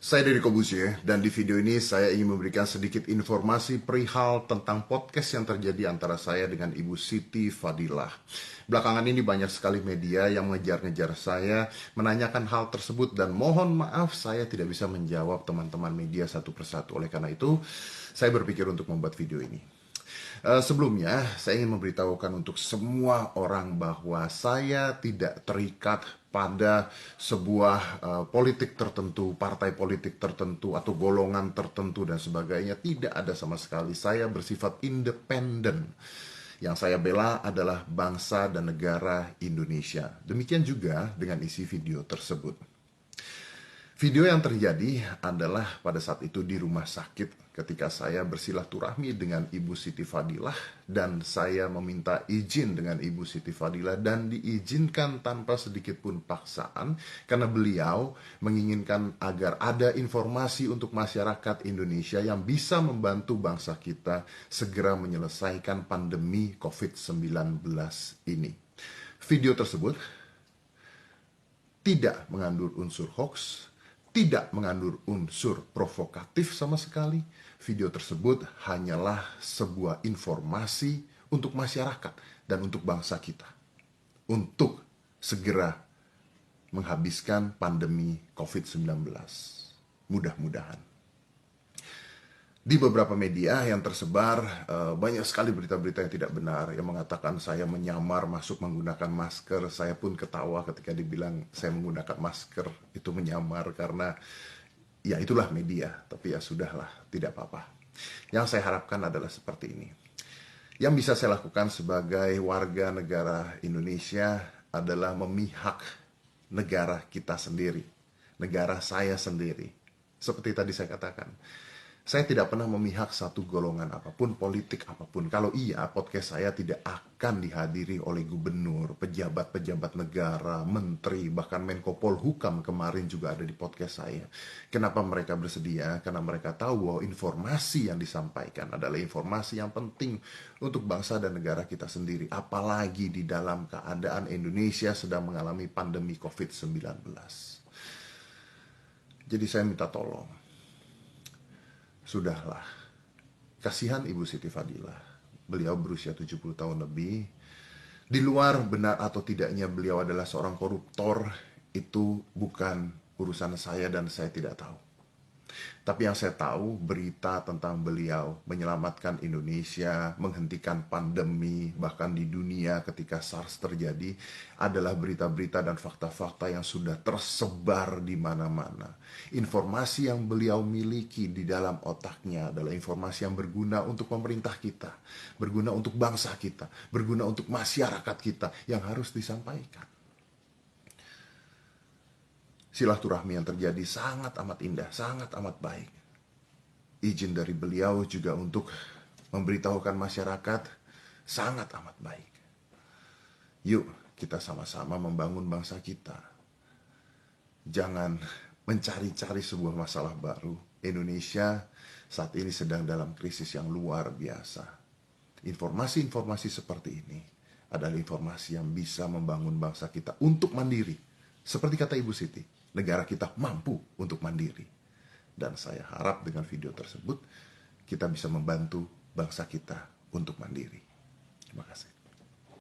Saya Deddy Kobusye, dan di video ini saya ingin memberikan sedikit informasi perihal tentang podcast yang terjadi antara saya dengan Ibu Siti Fadilah. Belakangan ini banyak sekali media yang mengejar-ngejar saya, menanyakan hal tersebut, dan mohon maaf saya tidak bisa menjawab teman-teman media satu persatu. Oleh karena itu, saya berpikir untuk membuat video ini. Sebelumnya, saya ingin memberitahukan untuk semua orang bahwa saya tidak terikat pada sebuah politik tertentu, partai politik tertentu, atau golongan tertentu dan sebagainya. Tidak ada sama sekali. Saya bersifat independen. Yang saya bela adalah bangsa dan negara Indonesia. Demikian juga dengan isi video tersebut. Video yang terjadi adalah pada saat itu di rumah sakit ketika saya bersilaturahmi dengan Ibu Siti Fadilah dan saya meminta izin dengan Ibu Siti Fadilah dan diizinkan tanpa sedikit pun paksaan karena beliau menginginkan agar ada informasi untuk masyarakat Indonesia yang bisa membantu bangsa kita segera menyelesaikan pandemi COVID-19 ini. Video tersebut tidak mengandung unsur hoax, tidak mengandung unsur provokatif sama sekali. Video tersebut hanyalah sebuah informasi untuk masyarakat dan untuk bangsa kita. Untuk segera menghabiskan pandemi COVID-19. Mudah-mudahan. Di beberapa media yang tersebar banyak sekali berita-berita yang tidak benar yang mengatakan saya menyamar masuk menggunakan masker. Saya pun ketawa ketika dibilang saya menggunakan masker itu menyamar karena ya itulah media. Tapi ya sudahlah, tidak apa-apa. Yang saya harapkan adalah seperti ini. Yang bisa saya lakukan sebagai warga negara Indonesia adalah memihak negara kita sendiri, negara saya sendiri. Seperti tadi saya katakan, saya tidak pernah memihak satu golongan apapun, politik apapun. Kalau iya, podcast saya tidak akan dihadiri oleh gubernur, pejabat-pejabat negara, menteri, bahkan Menko Polhukam kemarin juga ada di podcast saya. Kenapa mereka bersedia? Karena mereka tahu bahwa informasi yang disampaikan adalah informasi yang penting untuk bangsa dan negara kita sendiri. Apalagi di dalam keadaan Indonesia sedang mengalami pandemi COVID-19. Jadi saya minta tolong. Sudahlah, kasihan Ibu Siti Fadilah. Beliau berusia 70 tahun lebih. Di luar benar atau tidaknya beliau adalah seorang koruptor, itu bukan urusan saya dan saya tidak tahu. Tapi yang saya tahu, berita tentang beliau menyelamatkan Indonesia, menghentikan pandemi, bahkan di dunia ketika SARS terjadi, adalah berita-berita dan fakta-fakta yang sudah tersebar di mana-mana. Informasi yang beliau miliki di dalam otaknya adalah informasi yang berguna untuk pemerintah kita, berguna untuk bangsa kita, berguna untuk masyarakat kita yang harus disampaikan. Silaturahmi yang terjadi sangat amat indah, sangat amat baik. Izin dari beliau juga untuk memberitahukan masyarakat sangat amat baik. Yuk kita sama-sama membangun bangsa kita. Jangan mencari-cari sebuah masalah baru. Indonesia saat ini sedang dalam krisis yang luar biasa. Informasi-informasi seperti ini adalah informasi yang bisa membangun bangsa kita untuk mandiri. Seperti kata Ibu Siti, negara kita mampu untuk mandiri. Dan saya harap dengan video tersebut kita bisa membantu bangsa kita untuk mandiri. Terima kasih.